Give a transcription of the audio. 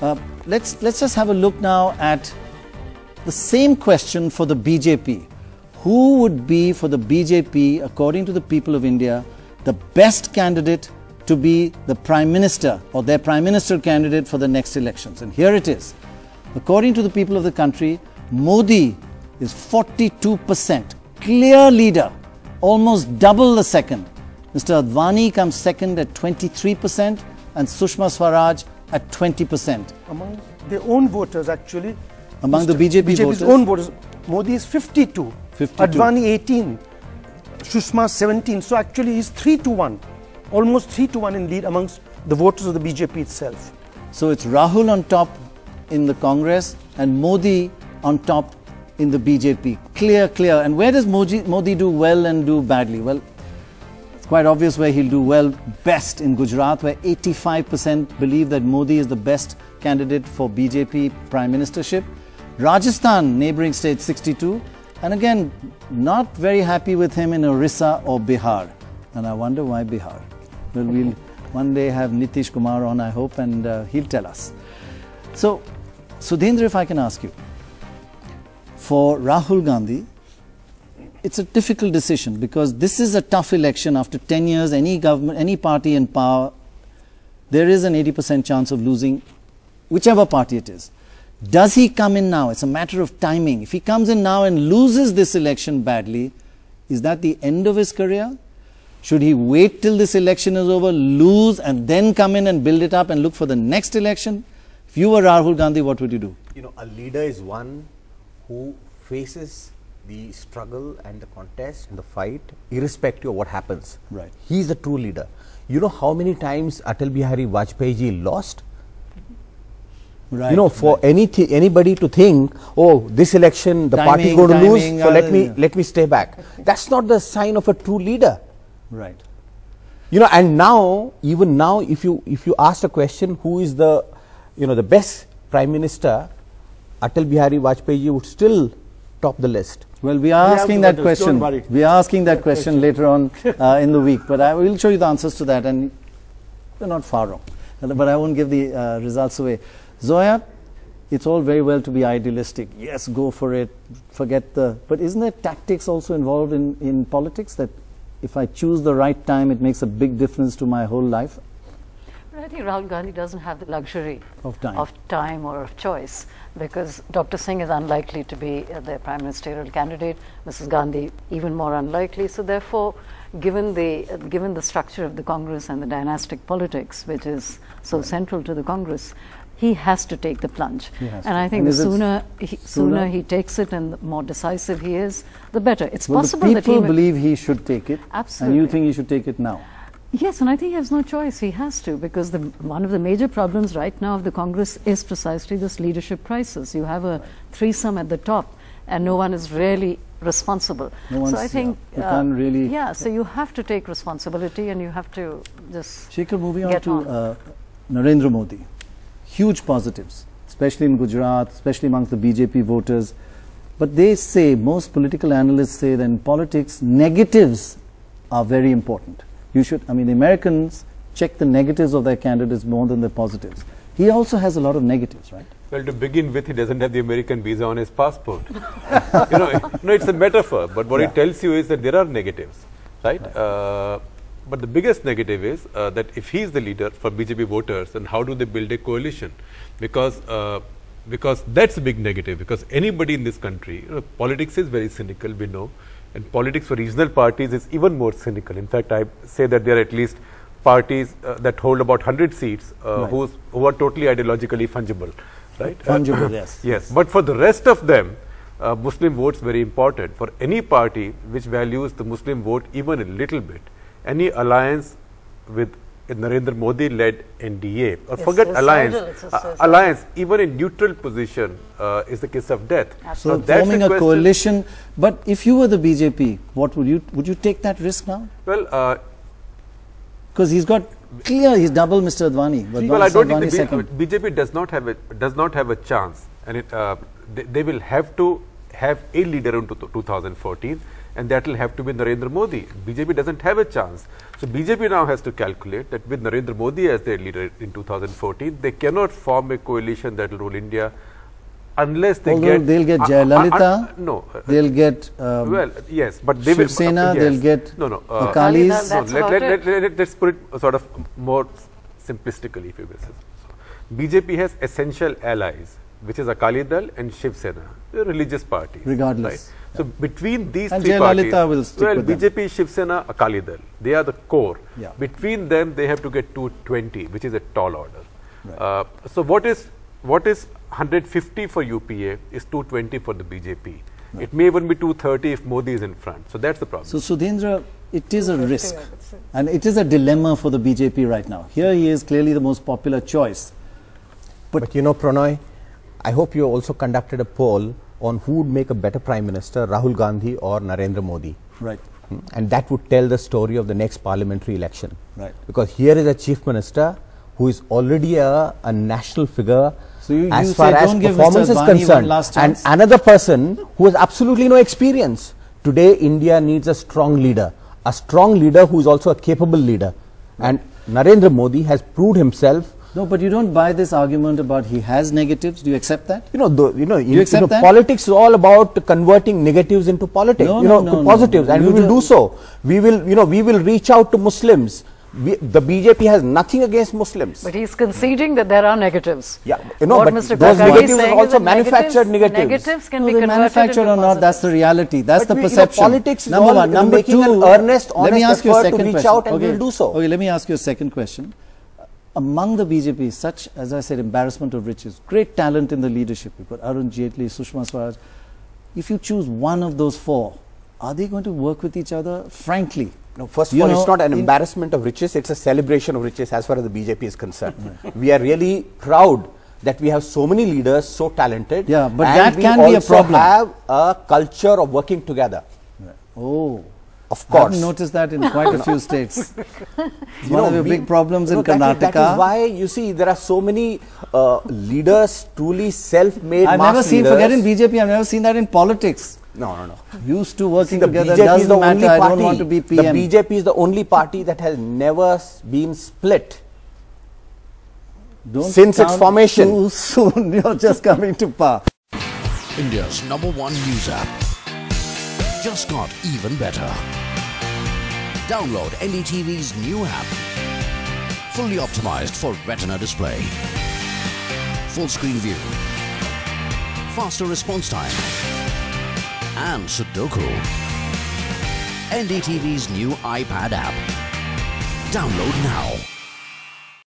Let's just have a look now at the same question for the BJP. Who would be for the BJP, according to the people of India, the best candidate to be the Prime Minister or their Prime Minister candidate for the next elections? And here it is. According to the people of the country, Modi is 42%, clear leader, almost double the second. Mr. Advani comes second at 23% and Sushma Swaraj at 20%. Among their own voters, actually. Among the BJP's own voters, Modi is 52. 52. Advani 18. Sushma 17. So actually he's 3-1. Almost 3-1 in lead amongst the voters of the BJP itself. So it's Rahul on top in the Congress and Modi on top in the BJP. Clear. And where does Modi do well and do badly? Well, it's quite obvious where he'll do well best in Gujarat, where 85% believe that Modi is the best candidate for BJP Prime Ministership. Rajasthan, neighboring state, 62. And again, not very happy with him in Orissa or Bihar. And I wonder why Bihar. Well, we'll one day have Nitish Kumar on, I hope, and he'll tell us. So, Sudhendra, if I can ask you, for Rahul Gandhi, it's a difficult decision because this is a tough election. After 10 years, any government, any party in power, there is an 80% chance of losing whichever party it is. Does he come in now? It's a matter of timing. If he comes in now and loses this election badly, is that the end of his career? Should he wait till this election is over, lose, and then come in and build it up and look for the next election? If you were Rahul Gandhi, what would you do? You know, a leader is one who faces the struggle and the contest and the fight, irrespective of what happens. Right. He is a true leader. You know how many times Atal Bihari Vajpayee ji lost? Right. You know, for anybody to think, oh, this election the party is going to lose, so let me stay back. That's not the sign of a true leader. Right. You know, and now, even now, if you ask a question, who is the the best Prime Minister, Atal Bihari Vajpayee ji would still top the list. Well, we are asking that question. We are asking that question later on in the week, but I will show you the answers to that, and we're not far wrong. But I won't give the results away. Zoya, it's all very well to be idealistic. Yes, go for it. Forget the. But isn't there tactics also involved in politics? That if I choose the right time, it makes a big difference to my whole life. I think Rahul Gandhi doesn't have the luxury of time or of choice, because Dr. Singh is unlikely to be the prime ministerial candidate, Mrs. Gandhi even more unlikely. So therefore, given the structure of the Congress and the dynastic politics, which is so central to the Congress, he has to take the plunge. And I think the sooner he takes it and the more decisive he is, the better. It's possible that people believe he should take it. Absolutely. And you think he should take it now? Yes, and I think he has no choice. He has to, because one of the major problems right now of the Congress is precisely this leadership crisis. You have a threesome at the top, and no one is really responsible. So I think you can't really. Yeah, so you have to take responsibility, and you have to just. Shekhar, moving on to Narendra Modi, huge positives, especially in Gujarat, especially amongst the BJP voters. But they say, most political analysts say that in politics, negatives are very important. You should, I mean, the Americans check the negatives of their candidates more than the positives. He also has a lot of negatives, right? Well, to begin with, he doesn't have the American visa on his passport. It's a metaphor, but what it tells you is that there are negatives, right? But the biggest negative is that if he is the leader for BJP voters, then how do they build a coalition? Because that's a big negative, because anybody in this country, politics is very cynical, we know. And politics for regional parties is even more cynical. In fact, I say that there are at least parties that hold about 100 seats who are totally ideologically fungible, right? Fungible, yes. Yes, but for the rest of them, Muslim vote's very important. For any party which values the Muslim vote even a little bit, any alliance with Narendra Modi-led NDA, or forget alliance, even a neutral position is the kiss of death. So forming a coalition, but if you were the BJP, what would you take that risk now? Well, because he's got he's double Mr. Advani. Well, I don't think the BJP does not have a chance, and they will have to have a leader into 2014, and that will have to be Narendra Modi. BJP doesn't have a chance. So BJP now has to calculate that with Narendra Modi as their leader in 2014, they cannot form a coalition that will rule India unless they they'll get Jayalalitha, no, they'll get well, yes, but they Shiv will Sena, yes. they'll get Akalis. Akalis. Let's put it sort of more simplistically, if you will. So, BJP has essential allies, which is Akali Dal and Shiv Sena, a religious party. Regardless. Right? So between these and three Jayalalitha parties, will stick with BJP, them. Shiv Sena, Akali Dal, they are the core. Yeah. Between them, they have to get 220, which is a tall order. Right. So what is 150 for UPA is 220 for the BJP. Right. It may even be 230 if Modi is in front. So that's the problem. So Sudhindra, it is a risk, and it is a dilemma for the BJP right now. Here he is clearly the most popular choice. But you know, Pranoy, I hope you also conducted a poll on who would make a better Prime Minister, Rahul Gandhi or Narendra Modi. Right. And that would tell the story of the next parliamentary election. Right. Because here is a Chief Minister who is already a national figure so you as say far as don't give performance Mr. is Advani one concerned. last And chance. another person who has absolutely no experience. Today, India needs a strong leader who is also a capable leader. And Narendra Modi has proved himself. No, but you don't buy this argument about he has negatives. Do you accept that? Do you accept that? Politics is all about converting negatives into politics. To positives, and we will do so. We will reach out to Muslims. The BJP has nothing against Muslims. But he's conceding that there are negatives. Yeah, what but Mr. those Kakari negatives is saying are also is that manufactured negatives. Negatives can be Whether converted manufactured into or not, that's the reality. That's But the perception. Politics is Number all one. Number making two, an earnest, let me honest ask you a effort to second reach question. out, and we will do so. Okay, let me ask you a second question. Among the BJP, such, as I said, embarrassment of riches, great talent in the leadership. You've got Arun Jaitley, Sushma Swaraj. If you choose one of those four, are they going to work with each other? Frankly. No, first of all, it's not an embarrassment of riches, it's a celebration of riches as far as the BJP is concerned. We are really proud that we have so many leaders, so talented. Yeah, but and that can be a problem. We also have a culture of working together. Oh. Of course. I haven't noticed that in quite a few states. It's one of the big problems in Karnataka. Karnataka. That is why, you see, there are so many leaders, truly self-made I've never seen, forgetting BJP, I've never seen that in politics. No. Used to working The together, BJP doesn't is the matter, only I party, don't want to be PM. The BJP is the only party that has never been split since its formation. Too soon, you're just coming to power. India's #1 news app just got even better. Download NDTV's new app. Fully optimized for retina display. Full screen view. Faster response time. And Sudoku. NDTV's new iPad app. Download now.